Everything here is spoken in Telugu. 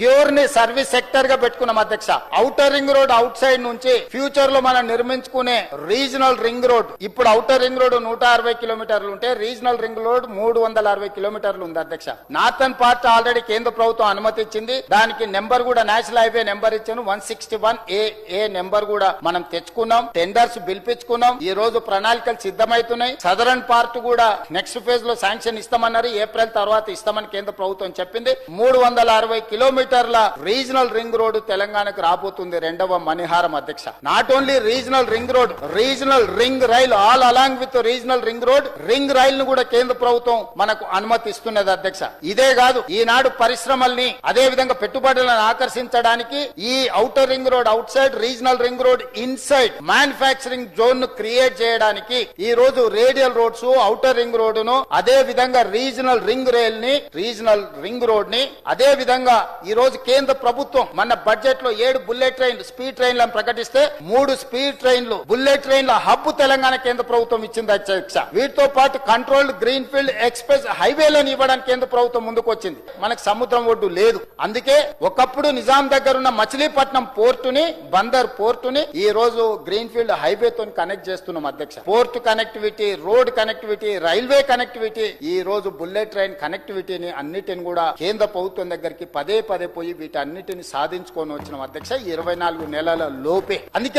క్యూర్ ని సర్వీస్ సెక్టర్ గా పెట్టుకున్నాం అధ్యక్ష. Outer ring road out side నుంచి ఫ్యూచర్ లో మనం నిర్మించుకునే రీజనల్ రింగ్ రోడ్, ఇప్పుడు ఔటర్ రింగ్ రోడ్ 160 కిలోమీటర్లు ఉంటే రీజనల్ రింగ్ రోడ్ 360 కిలోమీటర్లు ఉంది అధ్యక్ష. నార్థన్ పార్ట్ ఆల్రెడీ కేంద్ర ప్రభుత్వం అనుమతి ఇచ్చింది. దానికి నెంబర్ కూడా నేషనల్ హైవే నెంబర్ ఇచ్చాను 161A నెంబర్ కూడా మనం తెచ్చుకున్నాం. టెండర్స్ పిలిపించుకున్నాం. ఈ రోజు ప్రణాళికలు సిద్ధమవుతున్నాయి. సదరన్ పార్ట్ కూడా నెక్స్ట్ ఫేజ్ లో శాంక్షన్ ఇస్తామన్నారు. ఏప్రిల్ తర్వాత ఇస్తామని కేంద్ర ప్రభుత్వం చెప్పింది. 360 కిలోమీటర్ల రీజనల్ రింగ్ రోడ్ తెలంగాణకు రాబోతుంది రెండవ మణిహారం అధ్యక్ష. Not only regional ring road, regional ring rail all along with regional ring road, ring rail ను కూడా కేంద్ర ప్రభుత్వం మనకు అనుమతిస్తున్నది అధ్యక్ష. ఇదే కాదు, ఈనాడు పరిశ్రమల్ని అదే విధంగా పెట్టుబడులను ఆకర్షించడానికి ఈ outer ring road out side, regional ring road inside manufacturing zone ను క్రియేట్ చేయడానికి ఈ రోజు radial roads, outer ring road ను, అదే విధంగా రీజనల్ రింగ్ రైల్ ని, రీజనల్ రింగ్ రోడ్ ని, అదే విధంగా ఈ రోజు కేంద్ర ప్రభుత్వం మన బడ్జెట్ లో 7 బుల్లెట్ ట్రైన్ స్పీడ్ ట్రైన్లను ప్రకటిస్తే 3 స్పీడ్ ట్రైన్లు బుల్లెట్ ట్రైన్ల హబ్ తెలంగాణ కేంద్ర ప్రభుత్వం ఇచ్చింది అధ్యక్ష. వీటితో పాటు కంట్రోల్డ్ గ్రీన్ ఫీల్డ్ ఎక్స్ప్రెస్ హైవేలను ఇవ్వడానికి కేంద్ర ప్రభుత్వం ముందుకు వచ్చింది. మనకు సముద్రం ఒడ్డు లేదు. అందుకే ఒకప్పుడు నిజాం దగ్గర ఉన్న మచిలీపట్నం పోర్టుని, బందర్ పోర్టుని ఈ రోజు గ్రీన్ ఫీల్డ్ హైవేతో కనెక్ట్ చేస్తున్నాం అధ్యక్ష. Port connectivity, road connectivity, railway connectivity, ఈ రోజు బుల్లెట్ ట్రైన్ కనెక్టివిటీని అన్నిటిని కూడా కేంద్ర ప్రభుత్వం దగ్గరికి పదే పోయి వీటన్నిటిని సాధించుకొని వచ్చిన అధ్యక్ష 24 నెలల లోపే. అందుకే